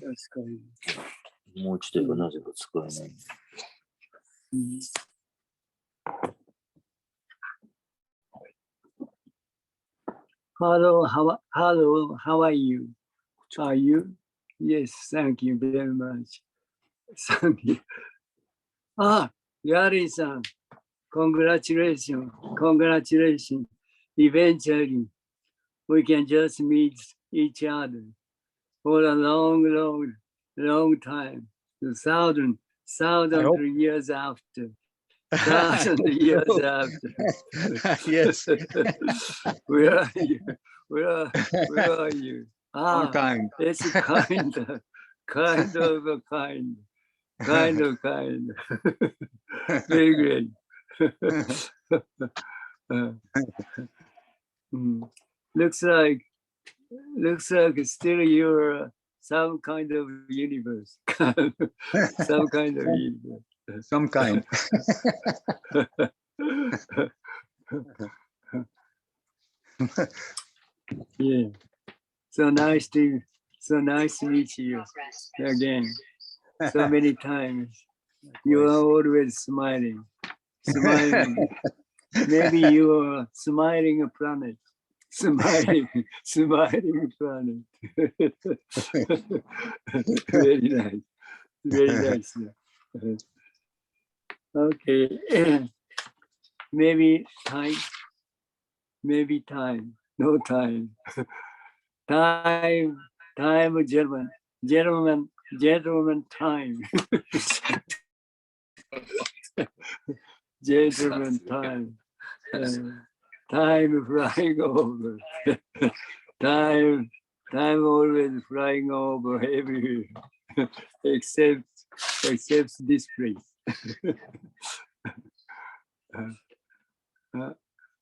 確かに。もう一度なぜか使えない。Hello, how are you? Are you? Yes, thank you very much. Thank you. Ah, Yari-san, congratulations. Eventually, we can just meet each other for a long time. Thousand years after. Years after. Yes. Where are you? Where are you? Long time. It's kind of kind. Very great. Looks like still you're some kind of universe. Some kind of universe. Some kind. Yeah. So nice to meet you again. So many times. You are always smiling. Maybe you are smiling planet. Smiling planet. Very nice. Very nice. Okay. Maybe time. No time. Time, gentlemen, time. Gentlemen, time. Time flying over. Time always flying over everywhere, except this place.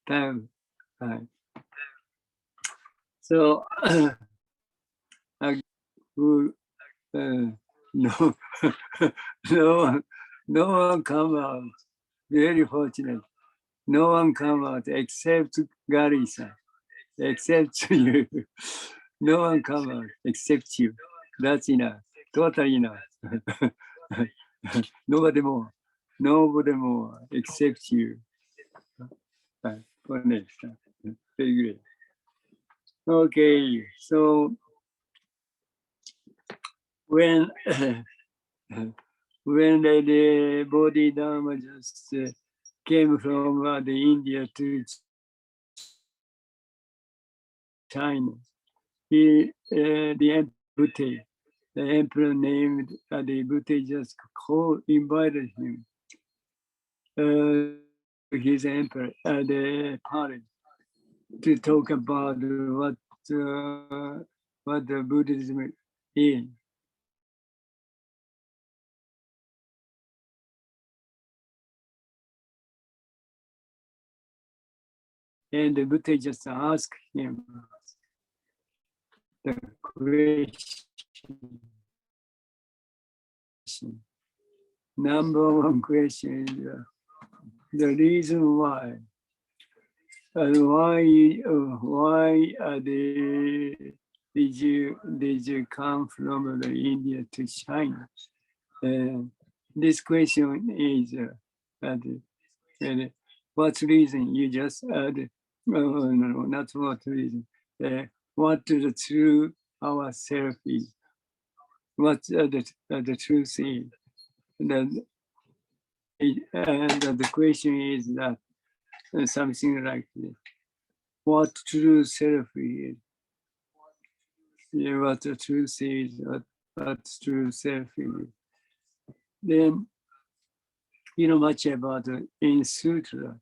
Time. So, no one come out. Very fortunate. No one come out except Gary-san, except you. No one come out except you. That's enough. Totally enough. Nobody more except you. Very great. Okay, so when the Bodhidharma just came from the India to China, the emperor named the Buddha just invited him, his emperor, the palace, to talk about what the Buddhism is. And the Buddha just asked him the question. Number one question is the reason why. And why did you come from India to China? This question is what reason you just no, not what reason. What the true ourself is. What the truth is. And the question is that something like this. What true self is. Yeah, what the truth is, what true self is. Then you know much about in sutra.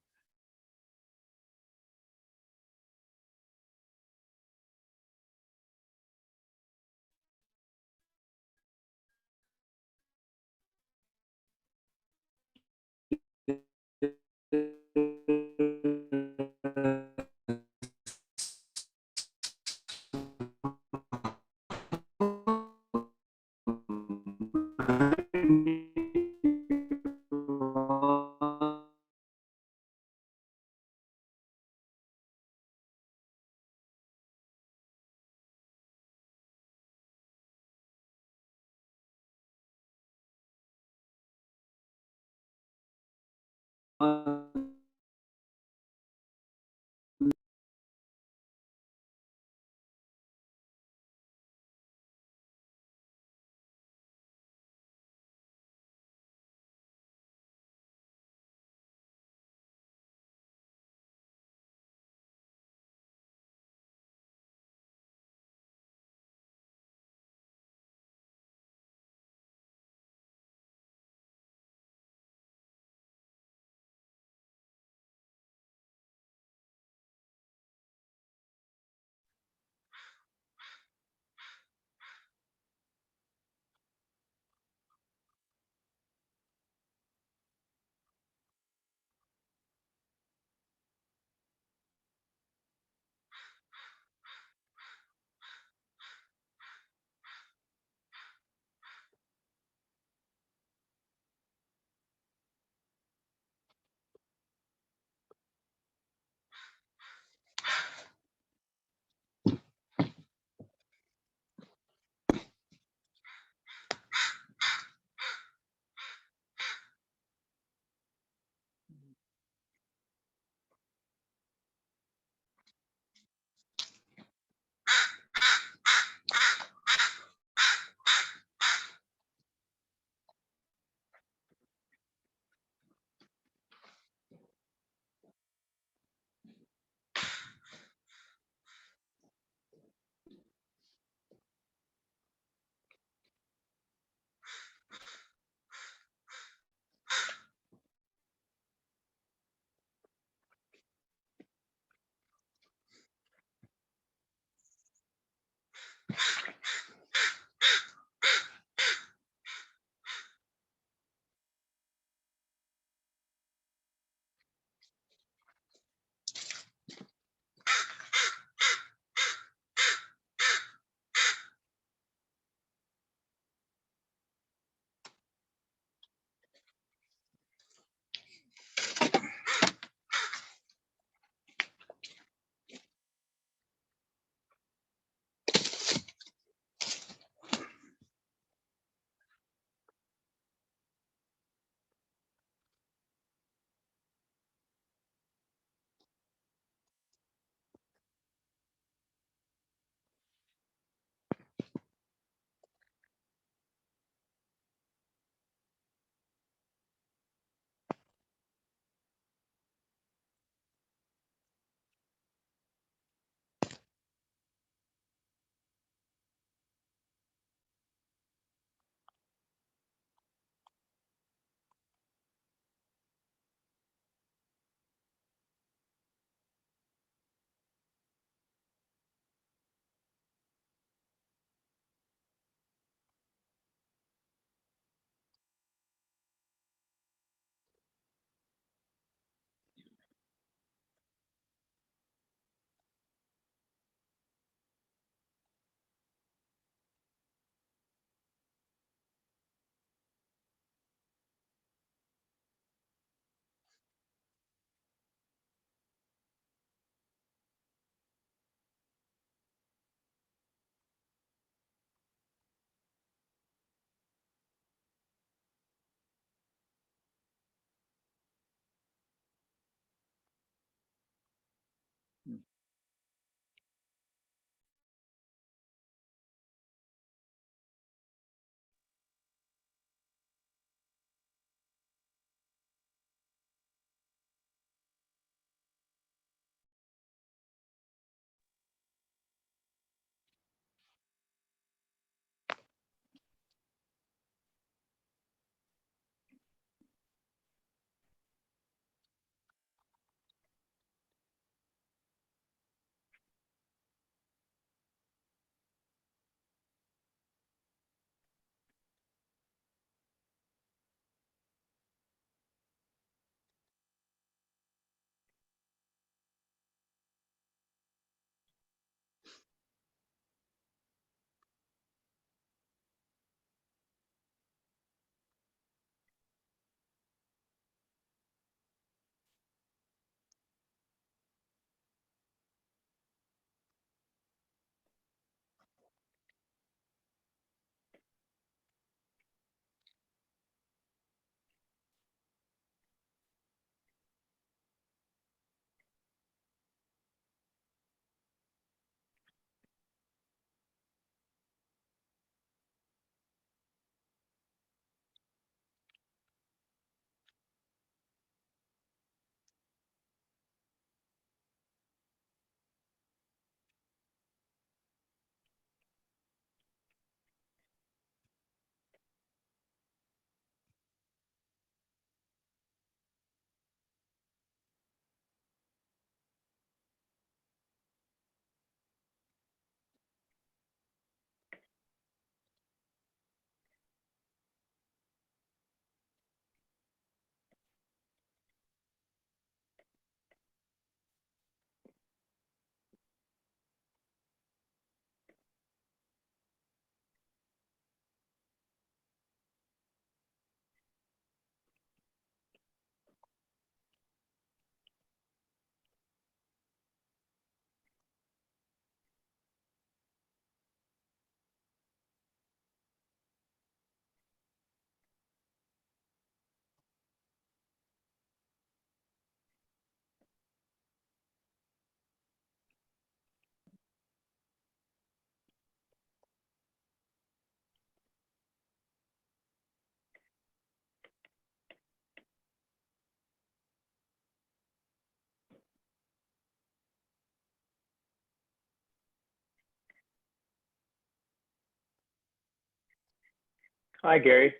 Hi, Gary.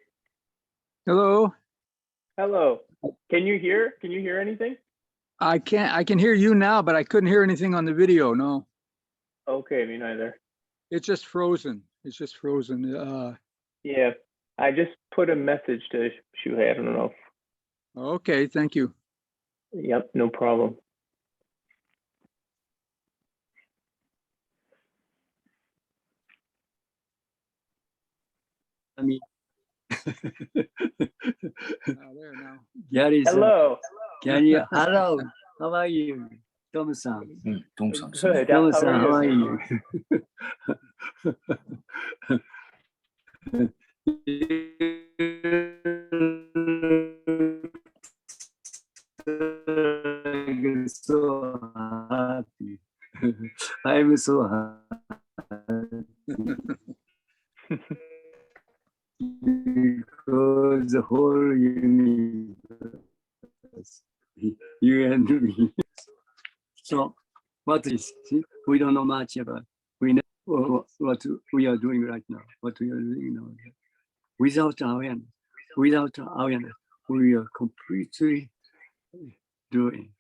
Hello. Hello. Can you hear? Can you hear anything? I can hear you now, but I couldn't hear anything on the video. No, Okay, me neither. it's just frozen. It's just frozen. Yeah, I just put a message to Shuhei. I don't know. Okay, thank you. Yep, no problem. I mean, there now. Gary, Hello. Gary, hello. How are you, Tom-san? Good. Tom-san, How how are are you? So happy. I'm so happy. Because the whole universe, you and me. So, what is, see, we don't know much about, we know what we are doing right now, what we are doing now. Without awareness, we are completely doing.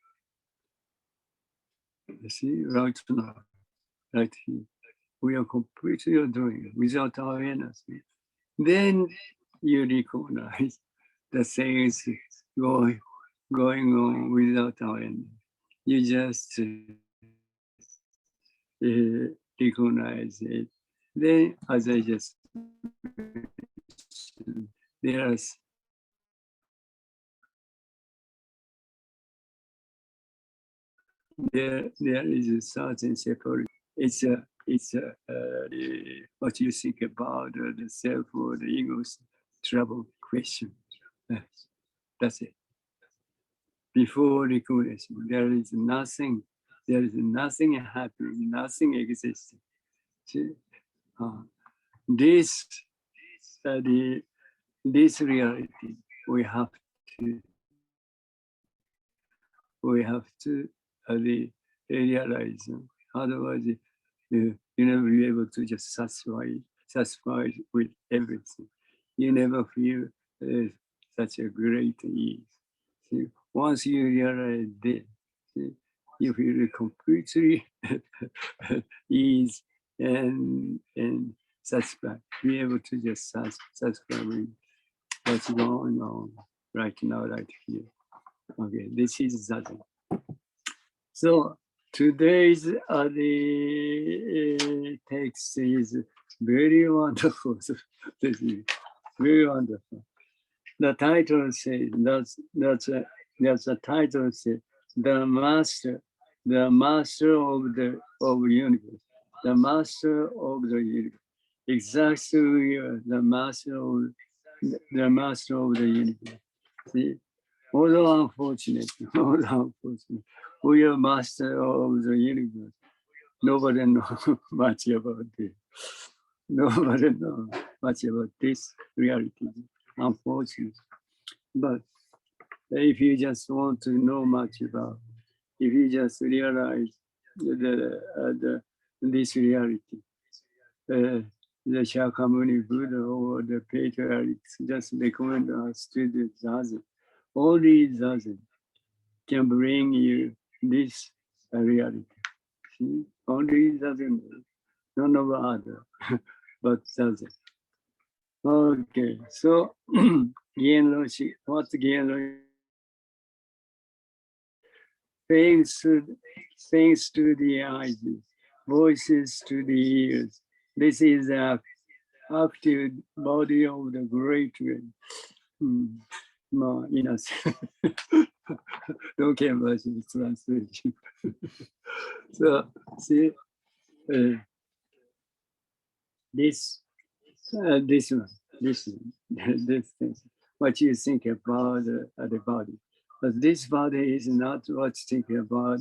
You see, right now, right here, we are completely doing without awareness. Then you recognize the things going on without awareness. You just recognize it. Then, as I just mentioned, there is a certain separation. It's what you think about the self or the ego's trouble question. That's it. Before recognition, there is nothing happening, nothing existing. See? This reality we have to realize. Otherwise, you never be able to just satisfy with everything. You never feel such a great ease. See, once you realize this, see, you feel completely ease and satisfied. Be able to just satisfy with what's going on right now, right here. Okay, this is that. So today's the text is very wonderful. This is very wonderful. The title says that's the title says the master of the universe, the master of the universe. Exactly, the master of the universe. See, although unfortunate, we are master of the universe. Nobody knows much about it. Nobody knows much about this reality, unfortunately. But if you just want to know much about, if you just realize this reality, the Shakyamuni Buddha or the patriarchs just recommend us to do zazen. Only zazen can bring you this reality. See? Only zazen, none of other, but zazen. Okay, so Jinen Roshi, what's Jinen Roshi? Things to the eyes, voices to the ears. This is the active body of the great one. Don't care about the translation. So, see, this one, this thing, what you think about the body. But this body is not what thinking about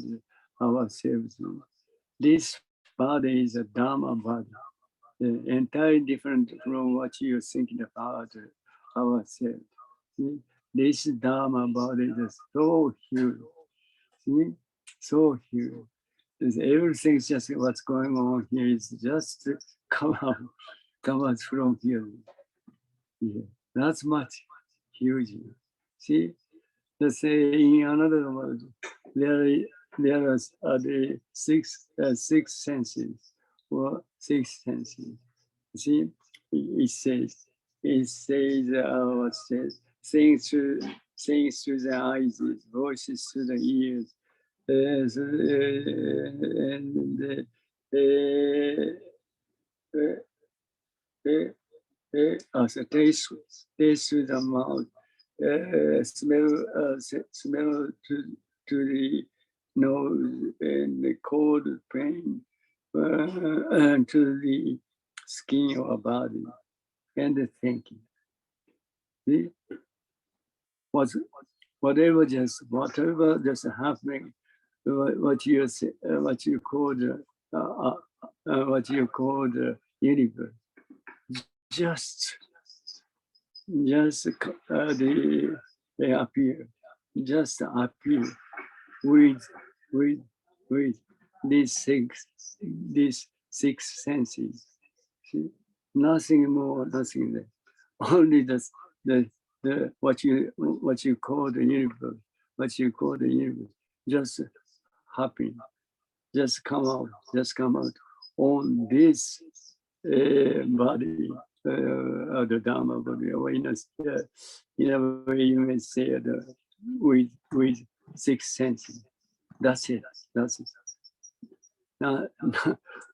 ourselves. This body is a Dharma body, entirely different from what you're thinking about ourselves. See? This Dharma body is so huge. See? So huge. Everything's just what's going on here is just come out from here. Yeah, that's much huge. See, let's say in another word, there are the six senses or six senses. See, what says, things through the eyes, voices through the ears, and also taste through the mouth, smell to the nose, and the cold pain and to the skin or body, and the thinking. See, whatever just happening, what you call the universe, just they appear, just appear with with with these six senses. See? Nothing more, nothing less. Only the what you call the universe, just happen, just come out on this body, the Dharma body, or in a way you may say with six senses. That's it. That's it.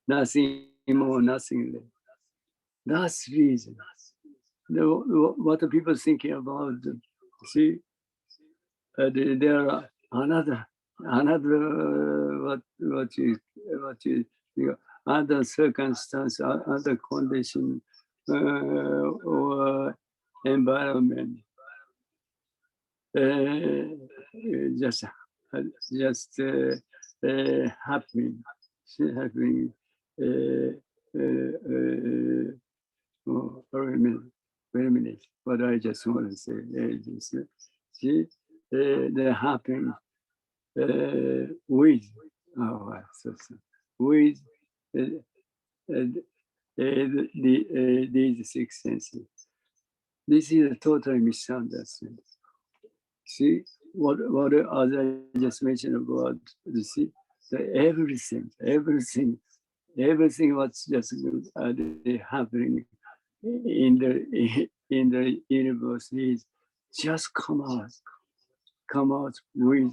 Nothing more, nothing less. That's reason. What are people thinking about? See, there are another what you other circumstance, other condition or environment. Just happening. Oh, wait a minute. What I just want to say, see, they happen with, with these six senses. This is a totally misunderstood. See, what as I just mentioned about see, everything what's just happening in the universe is just come out with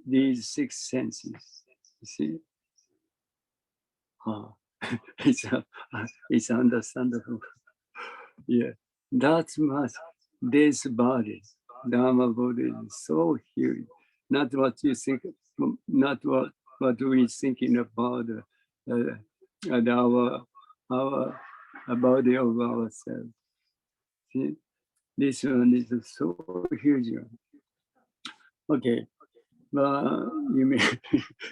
these six senses. You see, it's understandable. Yeah, that's much. This body, Dharma body, is so huge. Not what you think, not what we thinking about our body of ourselves. See, this one is so huge. Okay, but you may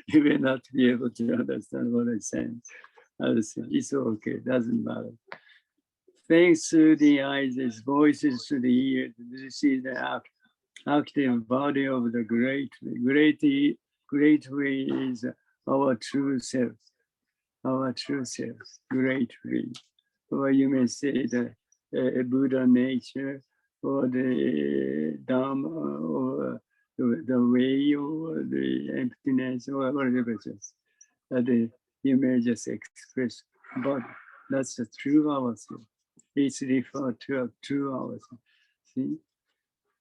you may not be able to understand what I'm saying. It's okay, doesn't matter. Things through the eyes, voices through the ears. This is the active body of the great way is our true self, great way. Or you may say the Buddha nature, or the Dharma, or the way, or the emptiness, or whatever it is. You may just express, but that's the true ourself. It's referred to a true ourself. See,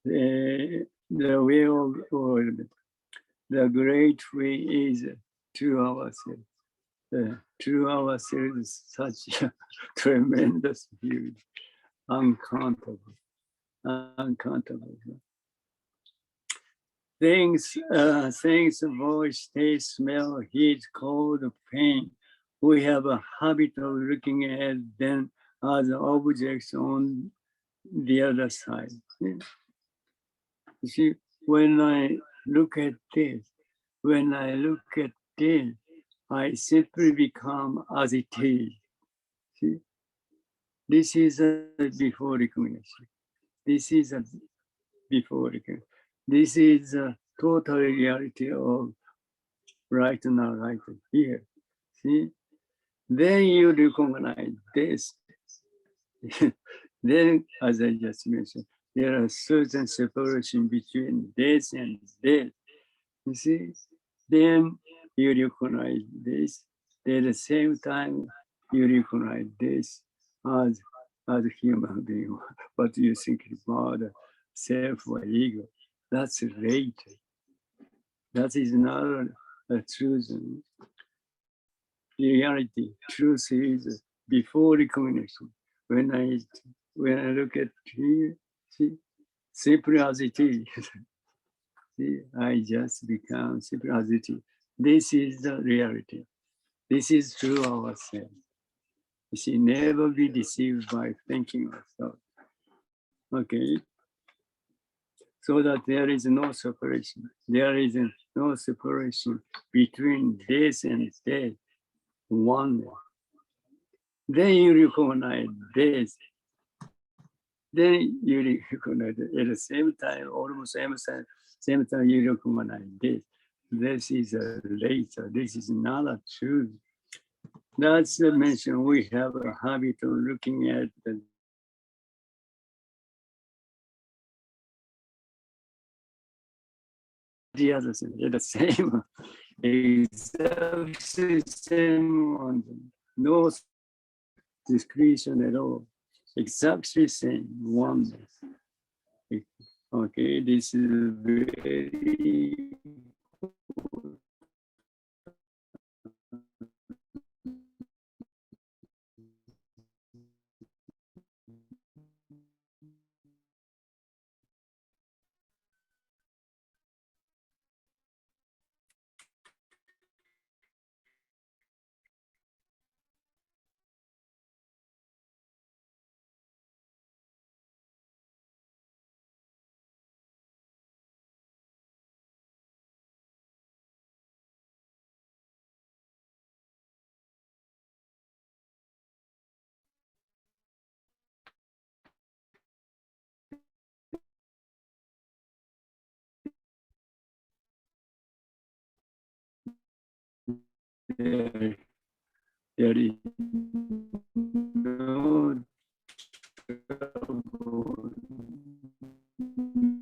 the way of, or the great way is true ourself. True ourself is such a tremendous, huge, uncountable. Things, voice, taste, smell, heat, cold, pain. We have a habit of looking at them as objects on the other side. You see, when I look at this, I simply become as it is. See, this is a before recognition. This is a total reality of right now, right here. See, then you recognize this. Then, as I just mentioned, there are certain separation between this and this. You see, then you recognize this. At the same time, you recognize this as a human being. What you think about self or ego, that's later. That is not a truth. Reality, truth is before recognition. When I look at here, see, simply as it is. See, I just become simply as it is. This is the reality. This is true ourselves. You see, never be deceived by thinking or thought. Okay, so that there is no separation. There is no separation between this and that. Oneness. Then you recognize this. Then you recognize it. At the same time, almost same time you recognize this. This is a later. This is not a truth. That's the mention. We have a habit of looking at the other thing. The same, exactly same on no discretion at all. Exactly same oneness. Okay, this is very there, there is no trouble,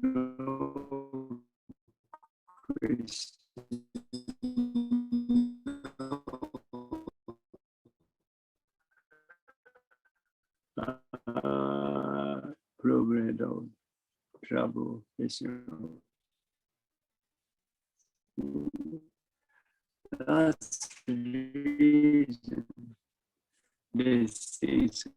no question, problem or trouble, issue. That's the reason this is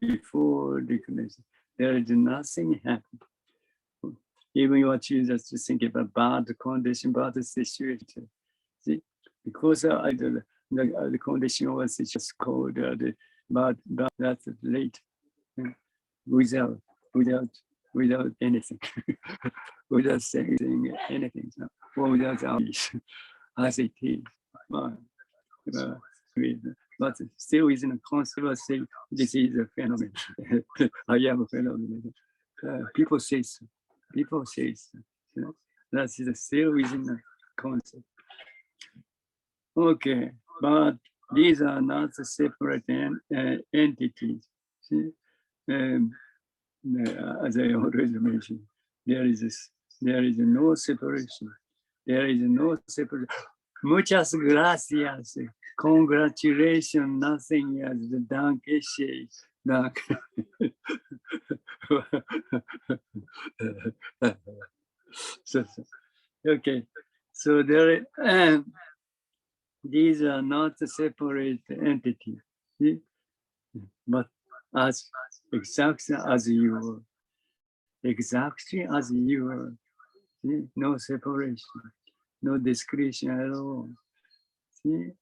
before recognition. There is nothing happening. Even you are choosing to think about bad condition, bad situation. See, because the condition or situation called but that's late without without without anything, without saying anything, so, or without as it is. But, uh, but still isn't a concept. Say this is a phenomenon. I am a phenomenon. People say so. People say so. You know? That's still within the concept. Okay, but these are not separate entities. See? As I always mentioned, there is no separation. There is no separation. Muchas gracias. Congratulations. Nothing as the danke shei. So, okay. So there, these are not separate entities, see? But as exactly as you are, exactly as you are, see? No separation, no discretion at all. See,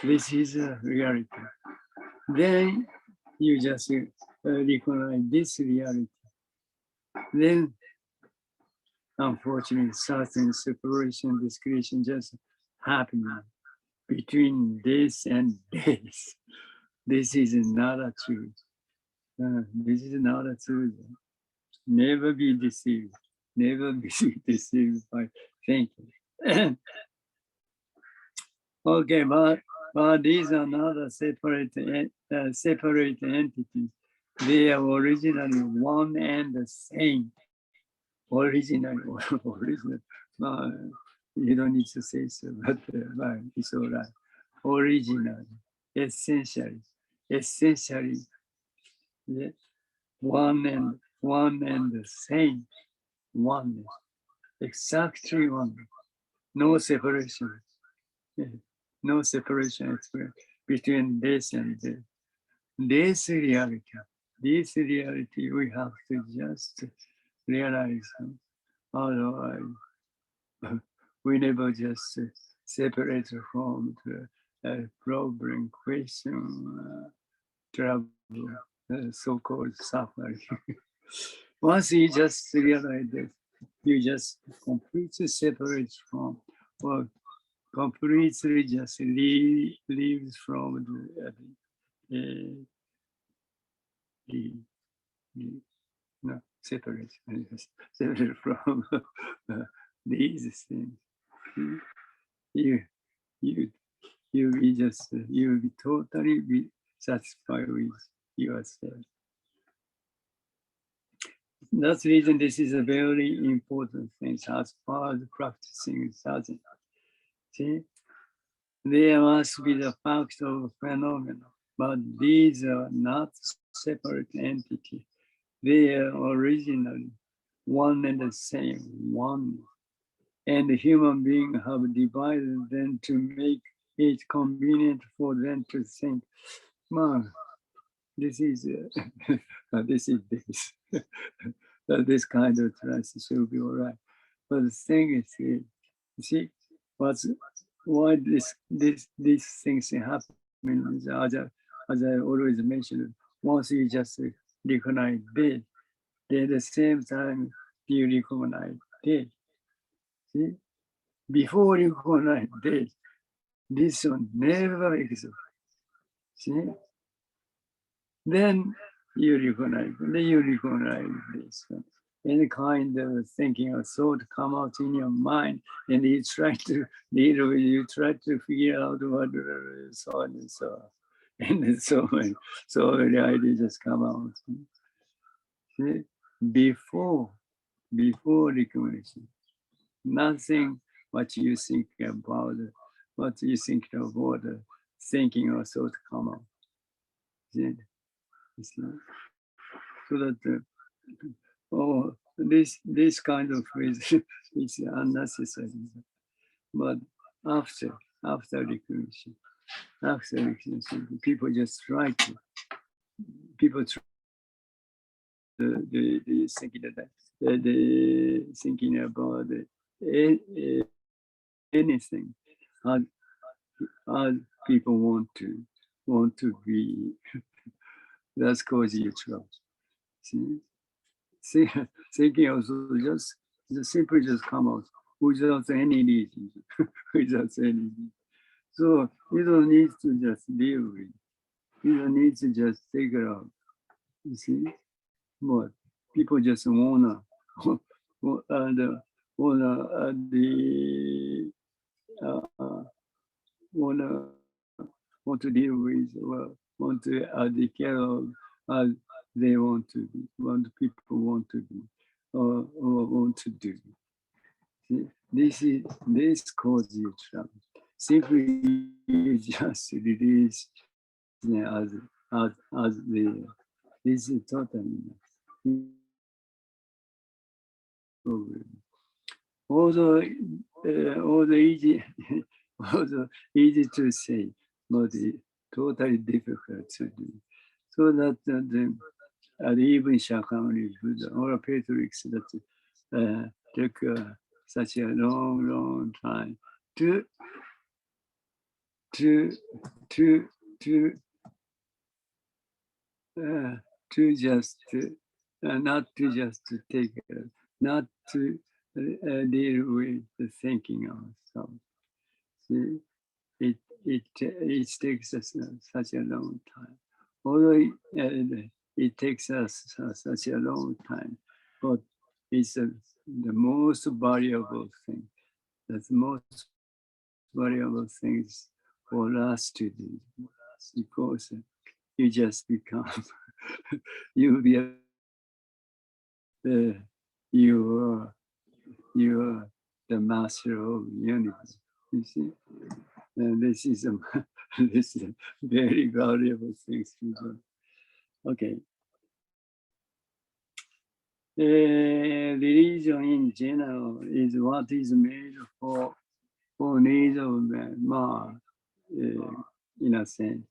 this is a reality. Then you just recognize this reality. Then, unfortunately, certain separation, discretion just happening between this and this. This is not a truth. This is not a truth. Never be deceived. Never be deceived by thinking. Okay, but these are not a separate entities. They are originally one and the same. Originally. You don't need to say so, but it's all right. Originally, essentially, yeah, one and the same, oneness, exactly one, no separation, yeah, no separation between this and this. This reality we have to just realize. Otherwise, we never just separate from the problem, question, trouble, so-called suffering. Once you just realize that, you just completely separate from, or completely just leaves from the no, separate from these things. You, you, you will just, you will be totally be satisfied with yourself. That's the reason this is a very important thing as far as practicing sadhana. See, there must be the fact of phenomena, but these are not separate entities. They are originally one and the same, one. And the human beings have divided them to make it convenient for them to think, man, this is this. This kind of trust should be all right. But the thing is, you see, why these things happen is, as I always mentioned, once you just recognize this, then at the same time you recognize this. See, before you recognize this one never exists. See, then you recognize this one. Any kind of thinking or thought come out in your mind, and you try to figure out what so on and so on. And so many ideas just come out. See? Before recognition, nothing what you think about, thinking or thought come out. See? So that this kind of phrase is unnecessary. But after recognition, people just try to the thinking that the thinking about anything how people want to be. That's causing you trouble. See, thinking also just simply just come out without any reason, without any reason. So you don't need to just deal with it. You don't need to just figure out. You see, but people just wanna want to deal with or want to take care of as they want to be, what people want to be or want to do. See, this causes you trouble. Simply you just release them as they are. This is totally problem. Although easy, although easy to say, but totally difficult to do. So that even Shakyamuni Buddha or Patriarchs that took such a long time to just not to just take not to deal with the thinking of ourselves. See, it takes us such a long time. Although it takes us such a long time, but it's the most valuable thing. That's the most valuable things for us to do, because you just become you be you are the master of the universe. You see, and this is a this is a very valuable thing to do. Okay. Religion in general is what is made for needs of man, in a sense.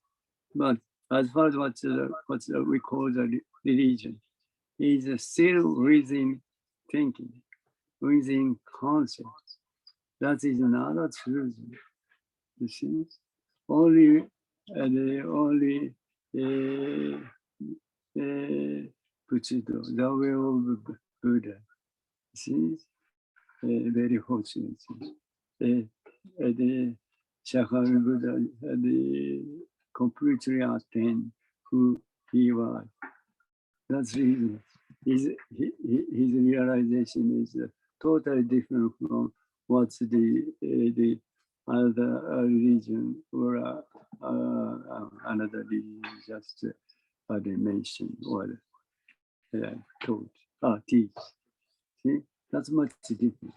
But as far as what we call the religion, is still within thinking, within concept. That is another truth. You see, only the only Buddha, the way of Buddha. See, very fortunate. The Shakyamuni Buddha completely attained who he was. That's the reason. His realization is totally different from what's the other religion or another religion just mentioned or taught, teach. See, that's much different.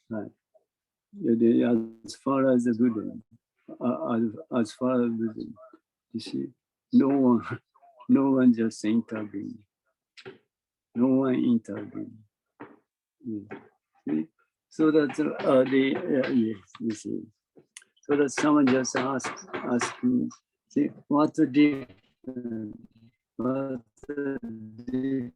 Right. As far as the Buddha, as far as Buddha, you see, no one just intervened. No one intervened. Yeah. See? So that's yes, this is. So that someone just asked me, see, what's the difference? What's the difference?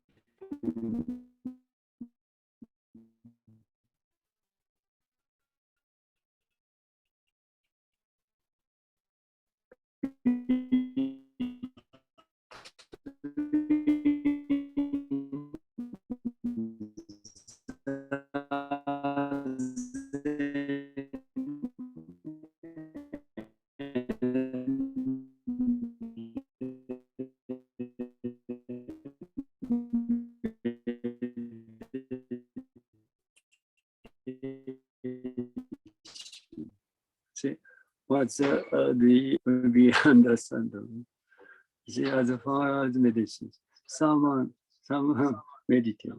See, what's we understandable? See, as far as medicine, someone meditate.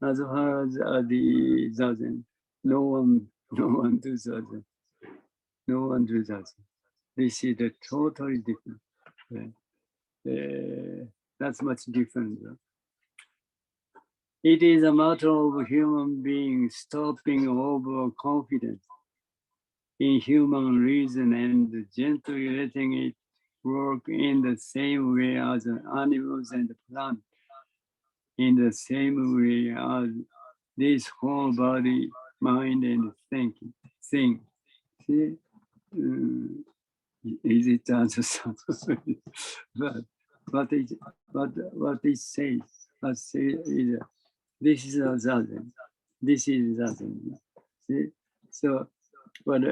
As far as the zazen, no one do zazen. No one do zazen. This is the totally different. That's much different. It is a matter of human beings stopping overconfidence in human reason and gently letting it work in the same way as animals and plants, in the same way as this whole body, mind, and thinking. Think. See? Easy to understand. but what it says, is this is a zazen. This is zazen. See? So what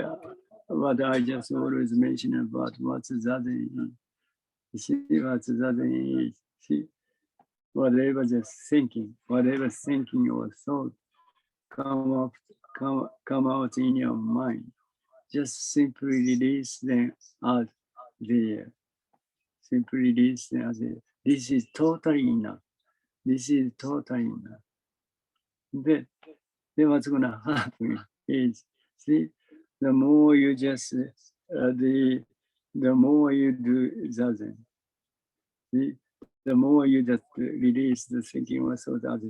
I just always mention about what's zazen is. You see what's zazen is. See? Whatever just thinking, whatever thinking or thought come out in your mind. just simply release them out there. Simply release them out there. This is totally enough. This is totally enough. Then what's going to happen is, see, the more you just, the more you do zazen, see, the more you just release the thinking or so that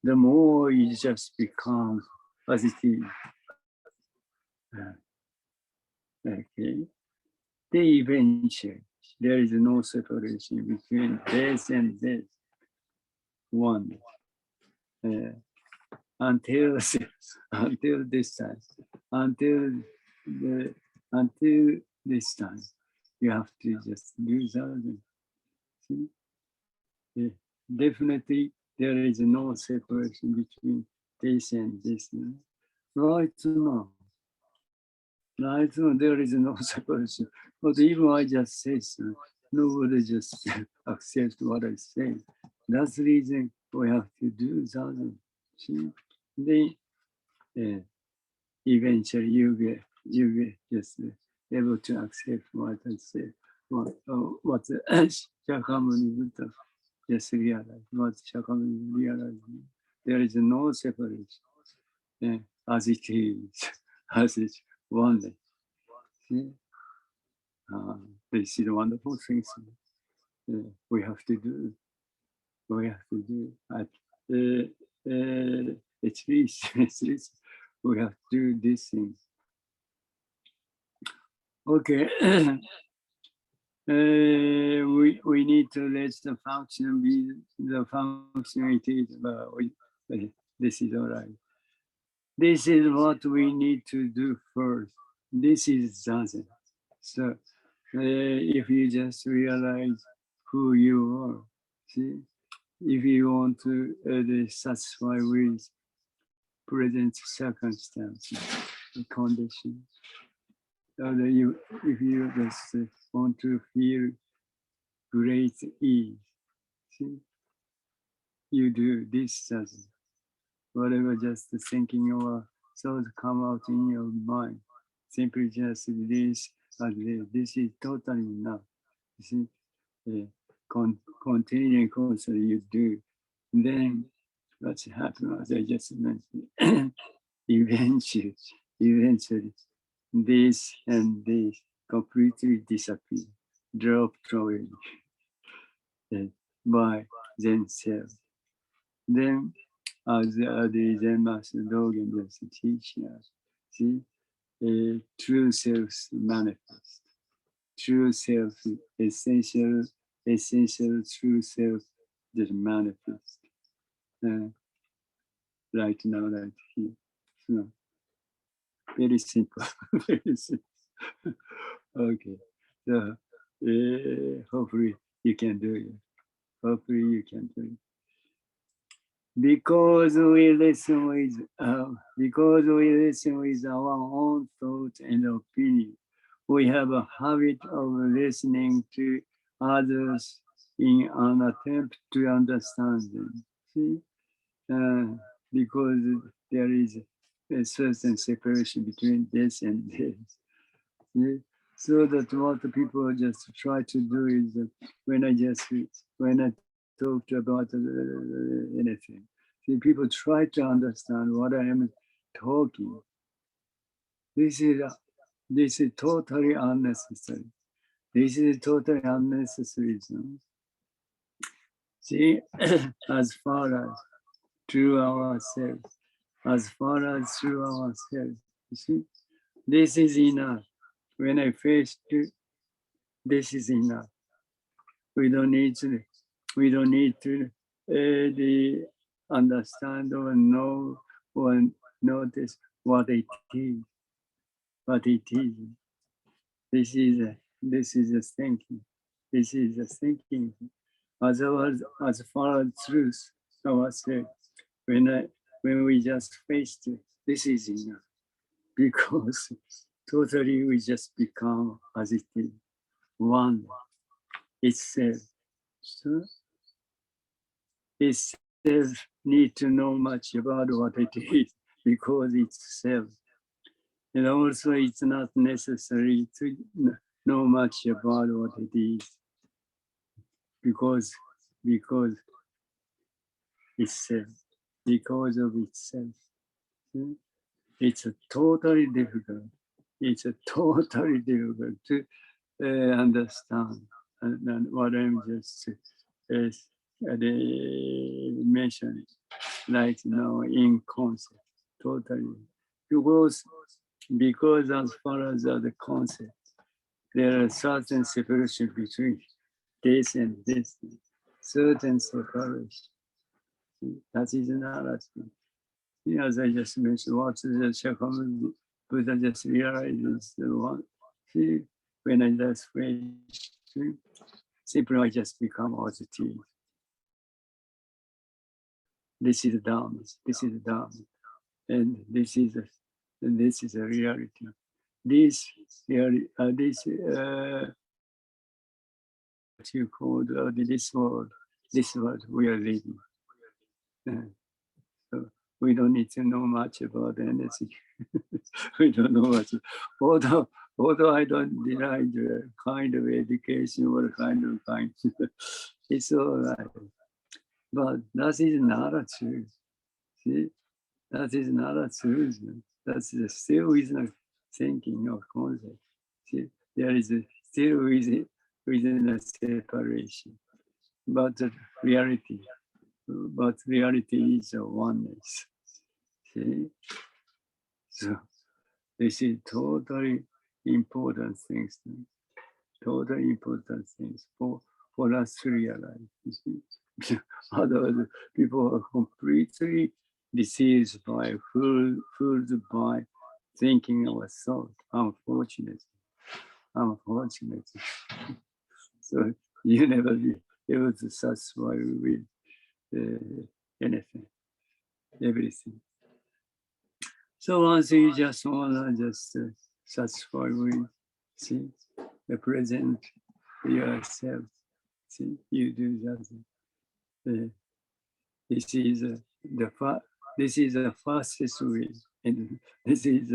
the more you just become positive. Okay. Then eventually, there is no separation between this and this. One. Until this time, until this time, you have to just do that. See? Yeah. Definitely, there is no separation between this and this. Right now, there is no separation. But even I just say so, nobody just accepts what I say. That's the reason we have to do that. See? Then eventually you get just able to accept what I say. What Shakyamuni Buddha just realized. What Shakyamuni realized. There is no separation. As it is, as it's one. This is wonderful things we have to do. We have to do at least we have to do these things. Okay. We need to let the function be the function it is, but this is all right. This is what we need to do first. This is zazen. So if you just realize who you are, see, if you want to satisfy with present circumstances, conditions, if you just want to feel great ease, see, you do this zazen. Whatever just thinking or thoughts come out in your mind, simply just this as this is totally enough. You see, continuing constantly you do. Then what's happening, as I just mentioned, eventually, this and this completely disappear, drop away by themselves. Then, as the Zen Master Dogen just teach us, see, true self manifest. True self, essential true self just manifest. Right now, right here. So, very simple. Very simple. Okay. So, hopefully you can do it. Hopefully you can do it. Because we listen with our own thoughts and opinion, we have a habit of listening to others in an attempt to understand them. See, because there is a certain separation between this and this. See? So that what the people just try to do is that when I talked about anything, see, people try to understand what I am talking. This is totally unnecessary. This is totally unnecessary. See, as far as through ourselves, you see, this is enough. When I face it, this is enough. We don't need to the understand or know or notice what it is. What it is. This is a thinking. This is a thinking. As far as truth ourselves, when we just faced it, this is enough. Because totally we just become as it is, one itself. So itself need to know much about what it is, because it's self. And also it's not necessary to know much about what it is because itself, because of itself. It's a totally difficult. It's a totally difficult to understand. And what I'm just mentioning, like in concept, totally. Because as far as the concept, there are certain separation between this and this, certain separation. That is narrative. As I just mentioned, what the Shakyamuni Buddha just realizes the one. See, when I just finished, simply I just become as it is. This is Dharma. This is Dharma, and this is a reality. This what you call this world we are living. So we don't need to know much about anything. We don't know much. Although I don't deny the kind of education or kind, it's all right. But that is not a truth. See, that is not a truth. That's still isn't thinking of concept. See, there is still within a separation. But the reality is a oneness. See? So this is totally important things. Totally important things for us to realize. You see? Otherwise, people are completely deceived by, fooled by thinking or thought. Unfortunately. So you never be able to satisfy with anything, everything. So once you just wanna satisfy with, see, the present yourself, see, you do that. This is the fastest way, and this is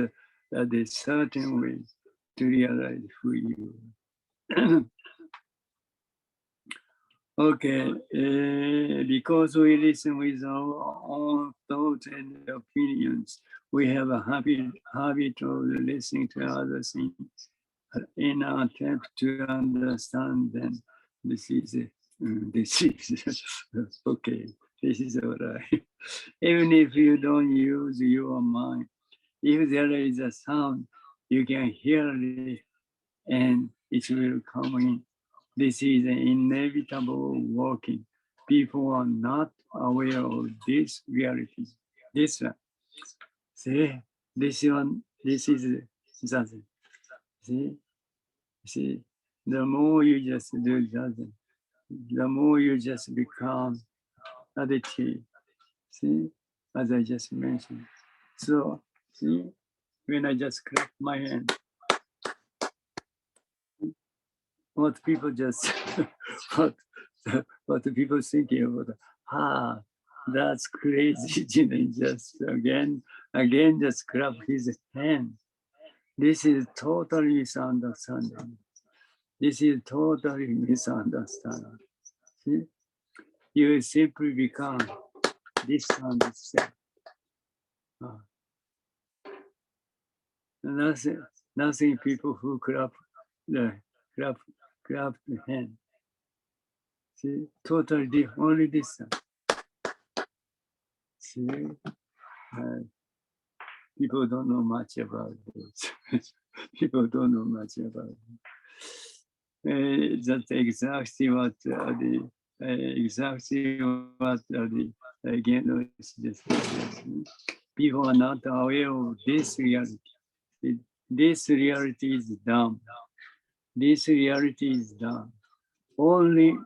the certain way to realize who you are. Okay, because we listen with our own thoughts and opinions, we have a habit of listening to others in an attempt to understand them. This is okay. This is all right. Even if you don't use your mind, if there is a sound, you can hear it and it will come in. This is an inevitable working. People are not aware of this reality. This one. See, this one, this is zazen. See, the more you just do zazen, the more you just become additive. See, as I just mentioned. So, see, when I just clap my hand, what people just, what the people thinking about, that's crazy. Jinen just again, just clap his hand. This is totally misunderstanding. This is totally misunderstanding. See? You simply become this sound itself. Nothing people who clap the hand. See, totally different, only this one. See, people don't know much about this. People don't know much about it. That's exactly what the again just people are not aware of this reality. This reality is dumb. This reality is dumb. Only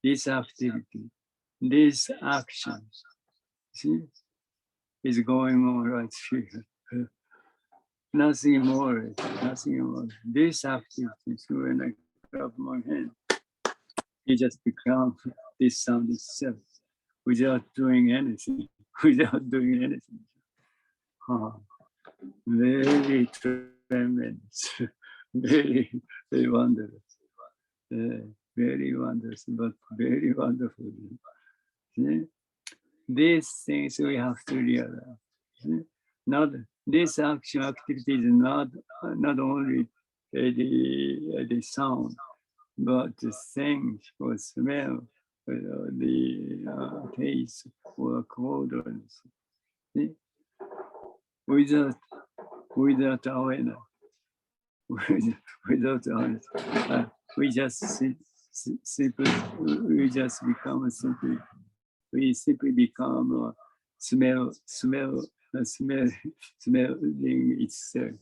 this activity, this action, see, is going on right here. Nothing more, nothing more. This activity, so when I grab my hand, it just becomes this sound itself without doing anything, without doing anything. very tremendous, very, very wondrous, very wondrous, but very wonderful. These things we have to realize. Not this action activity is not only the sound, but the things or smell, the taste or cold. Without awareness, without awareness, we just simply, we just become simply, we simply become smelling itself.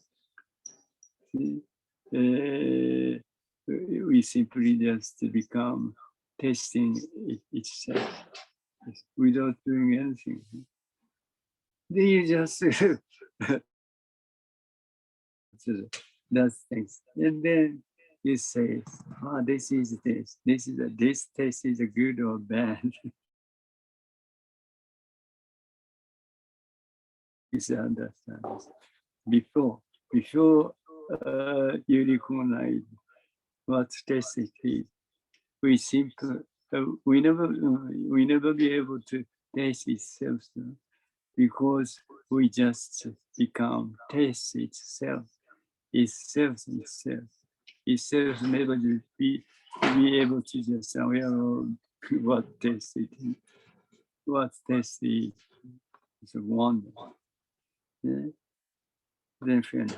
We simply just become tasting itself without doing anything. Then you just does things, and then you say, this is this. This taste is good or bad. Is understand before you recognize what taste it is. We simply we never be able to taste itself because we just become taste itself. Itself never be able to just aware of what taste it is. What taste is a wonder. Yeah. Then finish.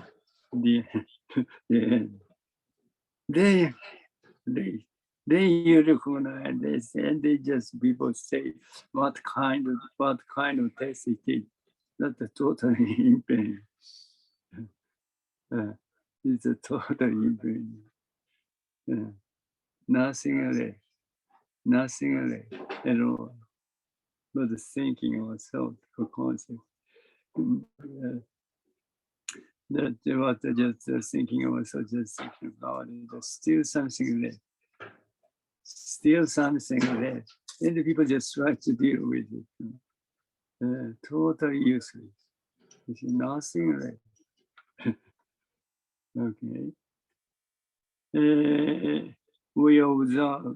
They you recognize this, and they just people say what kind of taste it is. That's a totally in pain. It's a totally in pain. Nothing else at all. But the thinking or thought or concept. That what just thinking also just thinking about it, there's still something left. Still something left. And the people just try to deal with it. Totally useless. There's nothing left. Okay. We observe,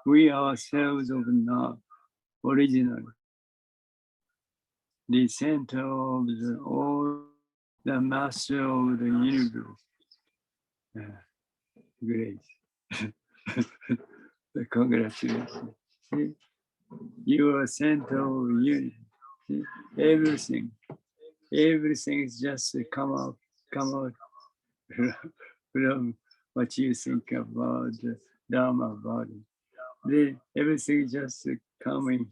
we ourselves observe originally the center of all, the master of the universe. Great. Congratulations. You are center of unity. Everything is just come out from what you think about the Dharma body. Then everything just coming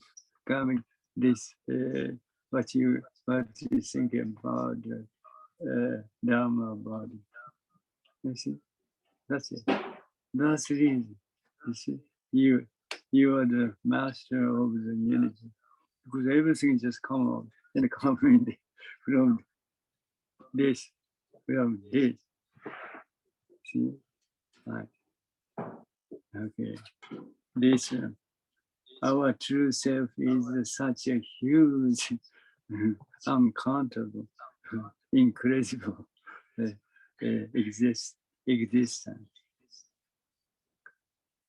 this what you think about the Dharma body. You see, that's it. That's the reason. You see, you are the master of the unity because everything just come out and come in from this. See, right? Okay. This our true self is such a huge, uncountable, incredible existence.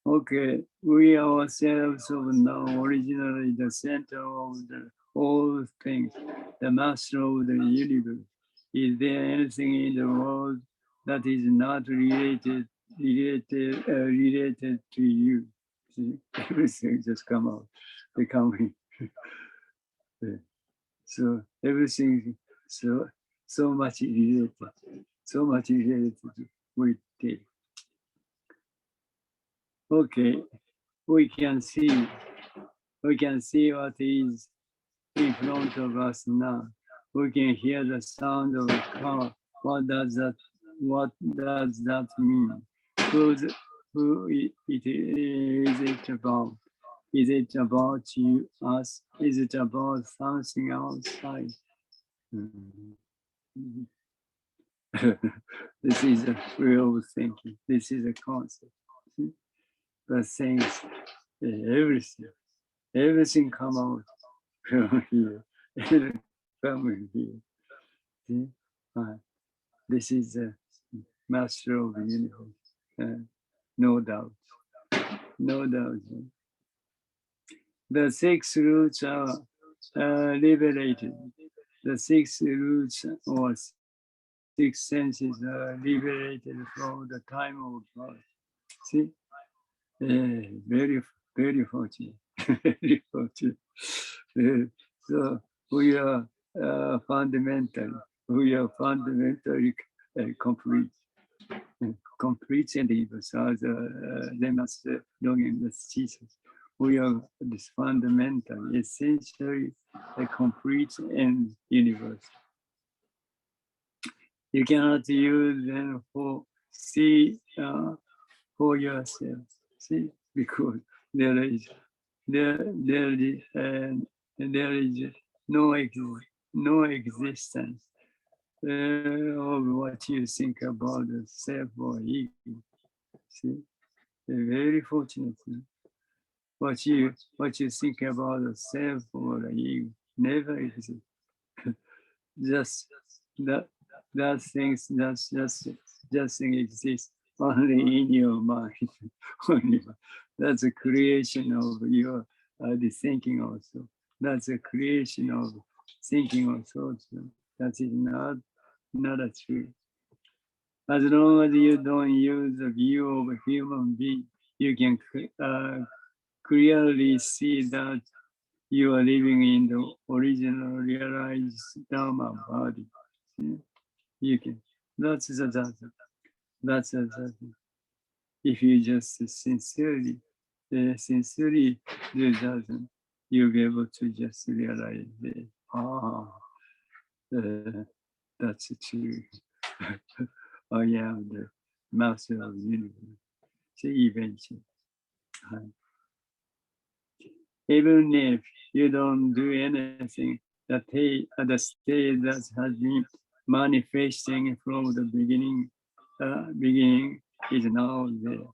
Okay, we ourselves of now originally the center of all things, the master of the universe. Is there anything in the world that is not related to you? See, everything just come out, becoming. So everything so much related with it. Okay, we can see what is in front of us now. We can hear the sound of a car. What does that mean? Who it is it about? Is it about you, us? Is it about something outside? This is a real thinking. This is a concept. But things, everything come out from here, from here. See? This is the master of the universe. No doubt. No doubt. The six roots are liberated. The six roots or six senses are liberated from the time of birth. See? Very, very fortunate. Very fortunate. So we are fundamentally complete. Complete and evil. So they must belong in the Jesus. We are this fundamental, essentially a complete and universe. You cannot use them for see for yourself. See, because there is no existence of what you think about the self or ego. See, very fortunate. What you think about the self or the ego never exists. Just that things just thing exists only in your mind. Only. That's a creation of your the thinking also. That's a creation of thinking also. That is not a truth. As long as you don't use the view of a human being, you can clearly see that you are living in the original realized Dharma body. You can. That's the. If you just sincerely do that, you'll be able to just realize that, that's true. I am the master of the universe. So eventually. Even if you don't do anything, the state that has been manifesting from the beginning is now there.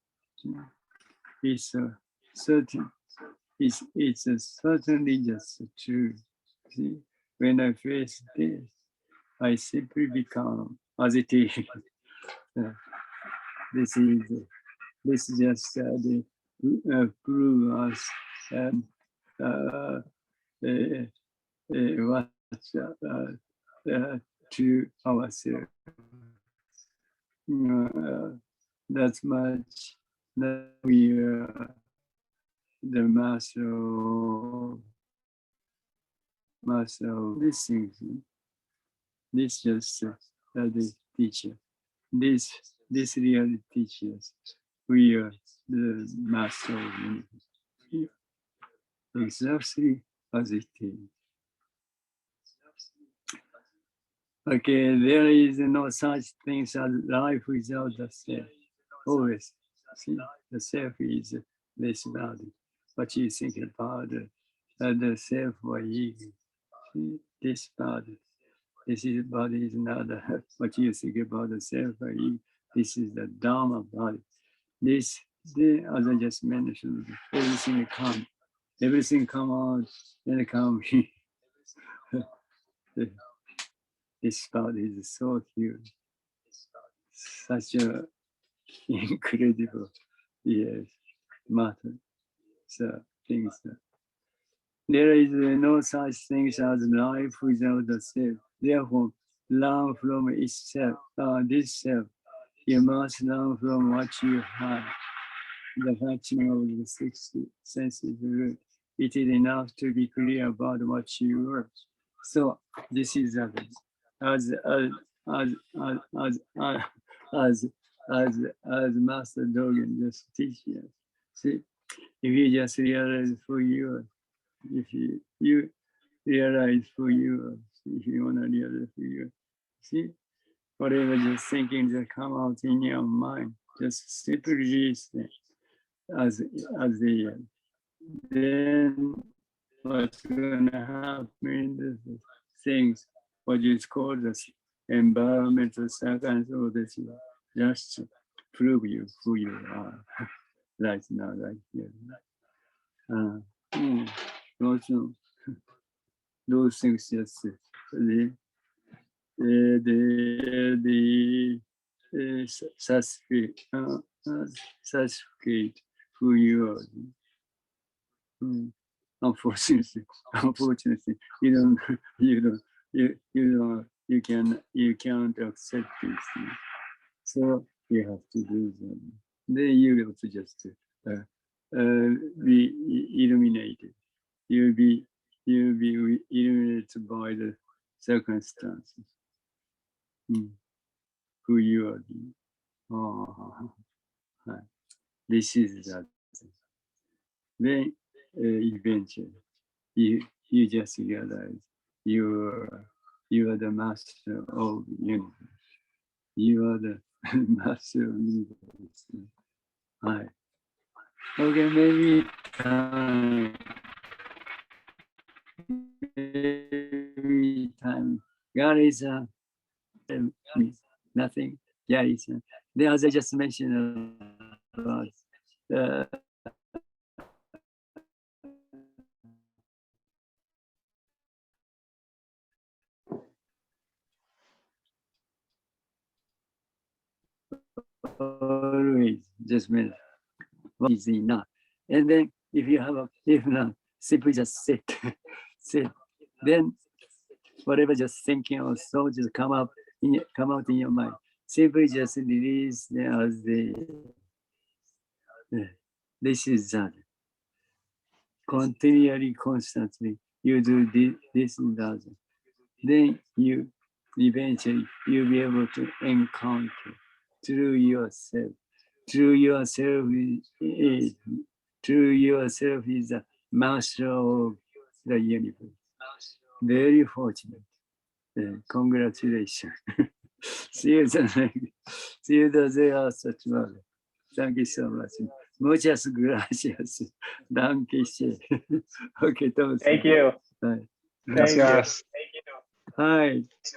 It's certain. It's certainly just true. See, when I face this, I simply become as it is. This is just the prove us what to ourselves. That's much that we are the master of these things. This just the teacher. This really teaches we are the master of the universe. Exactly as it is. Okay, there is no such thing as life without the self. Always. See, the self is this body. What you think about the self or ego. See, this body. This is body is not what you think about the self or ego. This is the Dharma body. As I just mentioned, everything come out and come in. This body is so huge, such a incredible, yes, matter. So things. There is no such thing as life without the self. Therefore, learn from itself. This self, you must learn from what you have. The functioning of the six senses. It is enough to be clear about what you are. So this is as Master Dogen just teaches us. See, if you just realize for you, if you realize for you, if you want to realize for you, see, whatever just thinking that come out in your mind, just simply release them as the then what's gonna happen is things what is called the environmental circumstances just to prove you who you are right now, right here. Also, those things just certificate who you are. Unfortunately, you can't accept this. So you have to do them. Then you have to just be illuminated. You'll be illuminated by the circumstances. Who you are. This is that. Then eventually, you just realize you are the master of the universe. You are the master of the universe. Okay, maybe time. God is nothing. Yeah, it's as I just mentioned about always just meant what is enough. And then if not, simply just sit. Then whatever just thinking or so just come out in your mind. Simply just release as this is that. Continually, constantly, you do this and that. Then you eventually you'll be able to encounter through yourself. Through yourself is the master of the universe. Very fortunate. Congratulations. See you the such well. Thank you so much. Muchas gracias. Danke schön. Okay, Thank you. Hi. Thank you. Gracias. Hi.